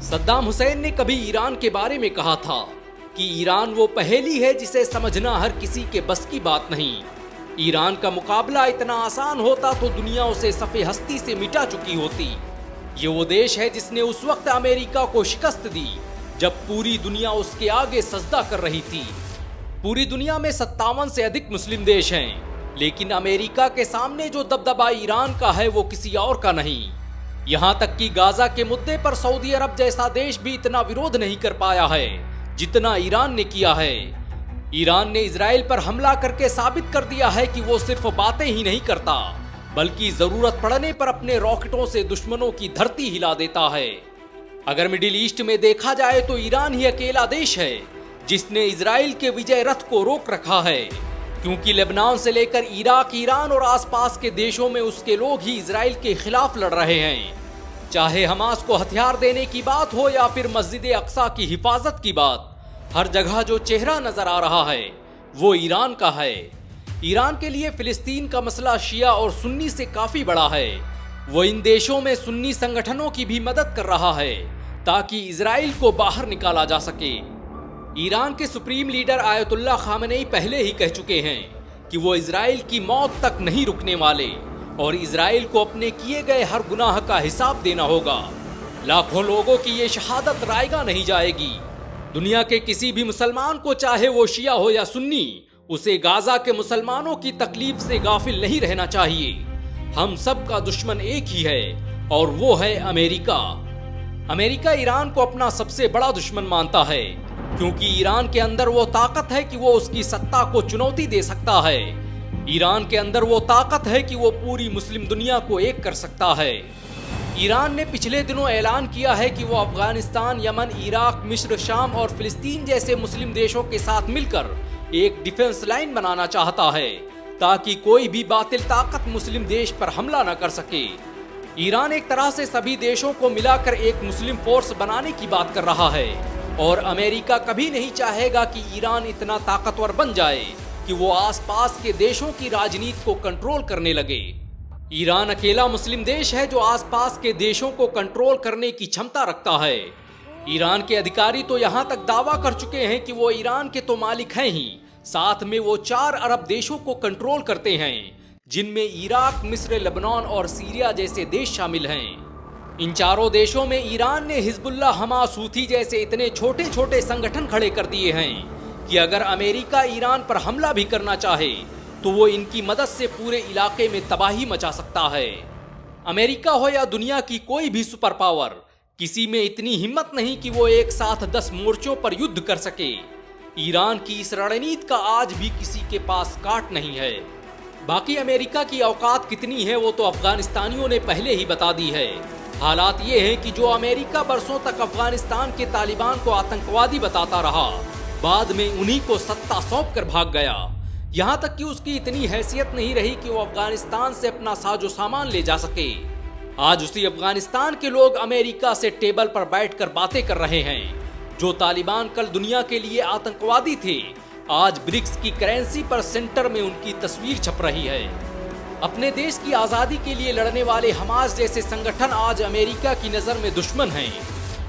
सद्दाम हुसैन ने कभी ईरान के बारे में कहा था कि ईरान वो पहेली है जिसे समझना हर किसी के बस की बात नहीं। ईरान का मुकाबला इतना आसान होता तो दुनिया उसे सफ़े हस्ती से मिटा चुकी होती। ये वो देश है जिसने उस वक्त अमेरिका को शिकस्त दी जब पूरी दुनिया उसके आगे सजदा कर रही थी। पूरी दुनिया में 57 से अधिक मुस्लिम देश हैं, लेकिन अमेरिका के सामने जो दबदबा ईरान का है वो किसी और का नहीं। यहाँ तक कि गाजा के मुद्दे पर सऊदी अरब जैसा देश भी इतना विरोध नहीं कर पाया है जितना ईरान ने किया है। ईरान ने इजराइल पर हमला करके साबित कर दिया है कि वो सिर्फ बातें ही नहीं करता बल्कि जरूरत पड़ने पर अपने रॉकेटों से दुश्मनों की धरती हिला देता है। अगर मिडिल ईस्ट में देखा जाए तो ईरान ही अकेला देश है जिसने इजराइल के विजय रथ को रोक रखा है, क्योंकि लेबनान से लेकर इराक, ईरान और आसपास के देशों में उसके लोग ही इजराइल के खिलाफ लड़ रहे हैं। चाहे हमास को हथियार देने की बात हो या फिर मस्जिद अक्सा की हिफाजत की बात, हर जगह जो चेहरा नजर आ रहा है वो ईरान का है। ईरान के लिए फिलिस्तीन का मसला शिया और सुन्नी से काफी बड़ा है। वो इन देशों में सुन्नी संगठनों की भी मदद कर रहा है ताकि इजराइल को बाहर निकाला जा सके। ईरान के सुप्रीम लीडर आयतुल्लाह खामेनेई पहले ही कह चुके हैं कि वो इजराइल की मौत तक नहीं रुकने वाले और इजराइल को अपने किए गए हर गुनाह का हिसाब देना होगा। लाखों लोगों की ये शहादत रायगा नहीं जाएगी। दुनिया के किसी भी मुसलमान को, चाहे वो शिया हो या सुन्नी, उसे गाजा के मुसलमानों की तकलीफ से गाफिल नहीं रहना चाहिए। हम सब का दुश्मन एक ही है और वो है अमेरिका। अमेरिका ईरान को अपना सबसे बड़ा दुश्मन मानता है क्योंकि ईरान के अंदर वो ताकत है कि वो उसकी सत्ता को चुनौती दे सकता है। ईरान के अंदर वो ताकत है कि वो पूरी मुस्लिम दुनिया को एक कर सकता है। ईरान ने पिछले दिनों ऐलान किया है कि वो अफगानिस्तान, यमन, इराक, मिस्र, शाम और फिलिस्तीन जैसे मुस्लिम देशों के साथ मिलकर एक डिफेंस लाइन बनाना चाहता है ताकि कोई भी बातिल ताकत मुस्लिम देश पर हमला न कर सके। ईरान एक तरह से सभी देशों को मिलाकर एक मुस्लिम फोर्स बनाने की बात कर रहा है और अमेरिका कभी नहीं चाहेगा कि ईरान इतना ताकतवर बन जाए कि वो आसपास के देशों की राजनीति को कंट्रोल करने लगे। ईरान अकेला मुस्लिम देश है जो आसपास के देशों को कंट्रोल करने की क्षमता रखता है। ईरान के अधिकारी तो यहाँ तक दावा कर चुके हैं कि वो ईरान के तो मालिक हैं ही, साथ में वो 4 अरब देशों को कंट्रोल करते हैं जिनमें इराक, मिस्र, लेबनान और सीरिया जैसे देश शामिल हैं। इन चारों देशों में ईरान ने हिजबुल्लाह, हमास, हूथी जैसे इतने छोटे छोटे संगठन खड़े कर दिए हैं कि अगर अमेरिका ईरान पर हमला भी करना चाहे तो वो इनकी मदद से पूरे इलाके में तबाही मचा सकता है। अमेरिका हो या दुनिया की कोई भी सुपर पावर, किसी में इतनी हिम्मत नहीं कि वो एक साथ 10 मोर्चों पर युद्ध कर सके। ईरान की इस रणनीति का आज भी किसी के पास काट नहीं है। बाकी अमेरिका की औकात कितनी है वो तो अफगानिस्तानियों ने पहले ही बता दी है। हालात ये हैं कि जो अमेरिका बरसों तक अफगानिस्तान के तालिबान को आतंकवादी बताता रहा, बाद में उन्हीं को सत्ता सौंप कर भाग गया। यहाँ तक कि उसकी इतनी हैसियत नहीं रही कि वो अफगानिस्तान से अपना साजो सामान ले जा सके। आज उसी अफगानिस्तान के लोग अमेरिका से टेबल पर बैठकर बातें कर रहे हैं। जो तालिबान कल दुनिया के लिए आतंकवादी थे, आज ब्रिक्स की करेंसी पर सेंटर में उनकी तस्वीर छप रही है। अपने देश की आज़ादी के लिए लड़ने वाले हमास जैसे संगठन आज अमेरिका की नज़र में दुश्मन हैं,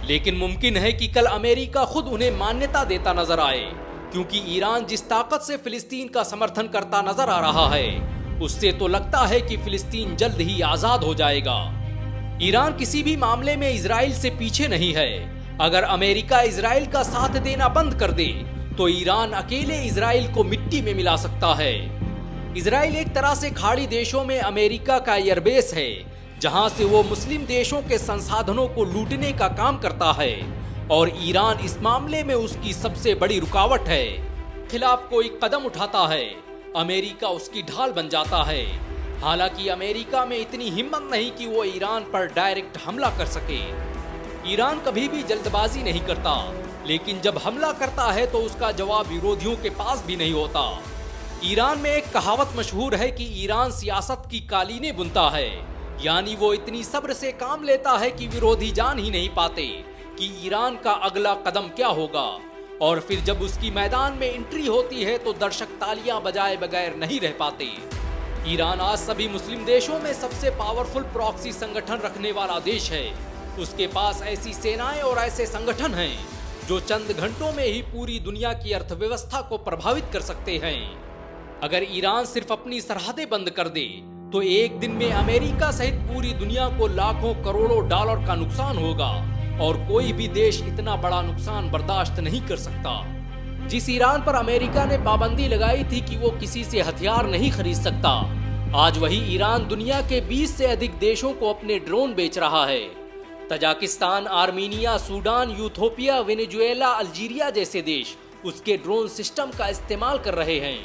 लेकिन मुमकिन है कि कल अमेरिका खुद उन्हें मान्यता देता नजर आए, क्योंकि ईरान जिस ताकत से फिलिस्तीन का समर्थन करता नजर आ रहा है उससे तो लगता है कि फिलिस्तीन जल्द ही आज़ाद हो जाएगा। ईरान किसी भी मामले में इजराइल से पीछे नहीं है। अगर अमेरिका इजराइल का साथ देना बंद कर दे तो ईरान अकेले इजराइल को मिट्टी में मिला सकता है। इजराइल एक तरह से खाड़ी देशों में अमेरिका का एयरबेस है, जहां से वो मुस्लिम देशों के संसाधनों को लूटने का काम करता है और ईरान इस मामले में उसकी सबसे बड़ी रुकावट है। खिलाफ कोई कदम उठाता है, अमेरिका उसकी ढाल बन जाता है। हालांकि अमेरिका में इतनी हिम्मत नहीं कि वो ईरान पर डायरेक्ट हमला कर सके। ईरान कभी भी जल्दबाजी नहीं करता, लेकिन जब हमला करता है तो उसका जवाब विरोधियों के पास भी नहीं होता। ईरान में एक कहावत मशहूर है कि ईरान सियासत की कालीनें बुनता है, यानी वो इतनी सब्र से काम लेता है कि विरोधी जान ही नहीं पाते कि ईरान का अगला कदम क्या होगा। और फिर जब उसकी मैदान में एंट्री होती है तो दर्शक तालियां बजाए बगैर नहीं रह पाते। ईरान आज सभी मुस्लिम देशों में सबसे पावरफुल प्रॉक्सी संगठन रखने वाला देश है। उसके पास ऐसी सेनाएं और ऐसे संगठन हैं जो चंद घंटों में ही पूरी दुनिया की अर्थव्यवस्था को प्रभावित कर सकते हैं। अगर ईरान सिर्फ अपनी सरहदें बंद कर दे तो एक दिन में अमेरिका सहित पूरी दुनिया को लाखों करोड़ों डॉलर का नुकसान होगा और कोई भी देश इतना बड़ा नुकसान बर्दाश्त नहीं कर सकता। जिस ईरान पर अमेरिका ने पाबंदी लगाई थी कि वो किसी से हथियार नहीं खरीद सकता, आज वही ईरान दुनिया के 20 से अधिक देशों को अपने ड्रोन बेच रहा है। Tajikistan, Armenia, Sudan, Ethiopia, Venezuela, Algeria जैसे देश उसके ड्रोन सिस्टम का इस्तेमाल कर रहे हैं।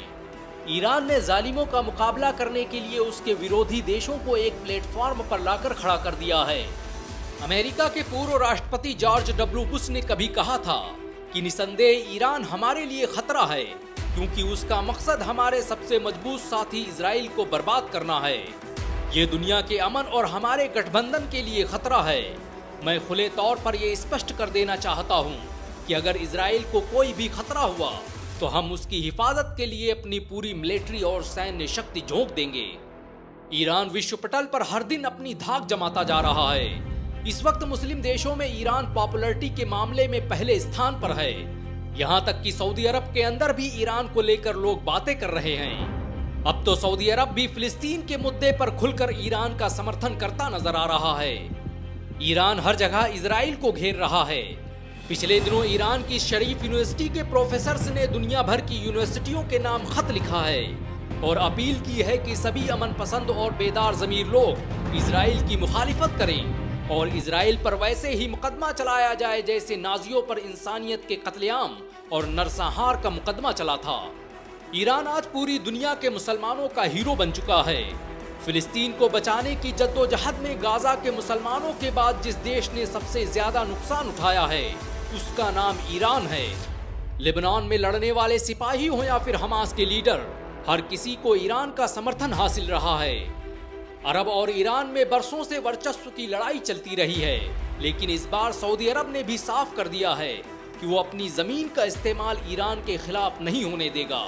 ईरान ने जालिमों का मुकाबला करने के लिए उसके विरोधी देशों को एक प्लेटफॉर्म पर लाकर खड़ा कर दिया है। अमेरिका के पूर्व राष्ट्रपति जॉर्ज डब्ल्यू बुश ने कभी कहा था कि निसंदेह ईरान हमारे लिए खतरा है, क्योंकि उसका मकसद हमारे सबसे मजबूत साथी इजराइल को बर्बाद करना है। ये दुनिया के अमन और हमारे गठबंधन के लिए खतरा है। मैं खुले तौर पर यह स्पष्ट कर देना चाहता हूँ कि अगर इजराइल को कोई भी खतरा हुआ तो हम उसकी हिफाजत के लिए अपनी पूरी मिलिट्री और सैन्य शक्ति झोंक देंगे। ईरान विश्व पटल पर हर दिन अपनी धाक जमाता जा रहा है। इस वक्त मुस्लिम देशों में ईरान पॉपुलैरिटी के मामले में पहले स्थान पर है। यहाँ तक कि सऊदी अरब के अंदर भी ईरान को लेकर लोग बातें कर रहे हैं। अब तो सऊदी अरब भी फिलिस्तीन के मुद्दे पर खुलकर ईरान का समर्थन करता नजर आ रहा है। ईरान हर जगह इजराइल को घेर रहा है। पिछले दिनों ईरान की शरीफ यूनिवर्सिटी के प्रोफेसर्स ने दुनिया भर की यूनिवर्सिटियों के नाम खत लिखा है और अपील की है कि सभी अमन पसंद और बेदार ज़मीर लोग इजराइल की मुखालिफत करें और इजराइल पर वैसे ही मुकदमा चलाया जाए जैसे नाजियों पर इंसानियत के कत्लेआम और नरसंहार का मुकदमा चला था। ईरान आज पूरी दुनिया के मुसलमानों का हीरो बन चुका है। फिलिस्तीन को बचाने की जद्दोजहद में गाजा के मुसलमानों के बाद जिस देश ने सबसे ज्यादा नुकसान उठाया है उसका नाम ईरान है। लेबनान में लड़ने वाले सिपाही हो या फिर हमास के लीडर, हर किसी को ईरान का समर्थन हासिल रहा है। अरब और ईरान में बरसों से वर्चस्व की लड़ाई चलती रही है, लेकिन इस बार सऊदी अरब ने भी साफ कर दिया है कि वो अपनी जमीन का इस्तेमाल ईरान के खिलाफ नहीं होने देगा।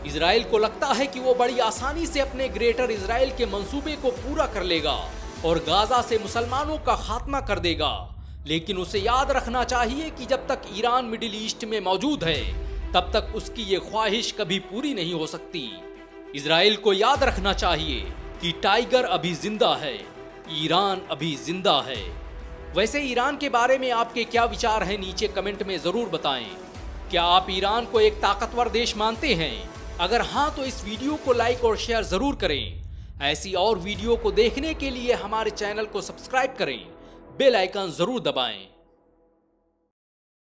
इजराइल को लगता है कि वो बड़ी आसानी से अपने ग्रेटर इजराइल के मंसूबे को पूरा कर लेगा और गाजा से मुसलमानों का खात्मा कर देगा, लेकिन उसे याद रखना चाहिए कि जब तक ईरान मिडिल ईस्ट में मौजूद है तब तक उसकी ये ख्वाहिश कभी पूरी नहीं हो सकती। इजराइल को याद रखना चाहिए कि टाइगर अभी जिंदा है, ईरान अभी जिंदा है। वैसे ईरान के बारे में आपके क्या विचार हैं, नीचे कमेंट में जरूर बताएं। क्या आप ईरान को एक ताकतवर देश मानते हैं? अगर हाँ तो इस वीडियो को लाइक और शेयर जरूर करें। ऐसी और वीडियो को देखने के लिए हमारे चैनल को सब्सक्राइब करें, बेल आइकन जरूर दबाएं।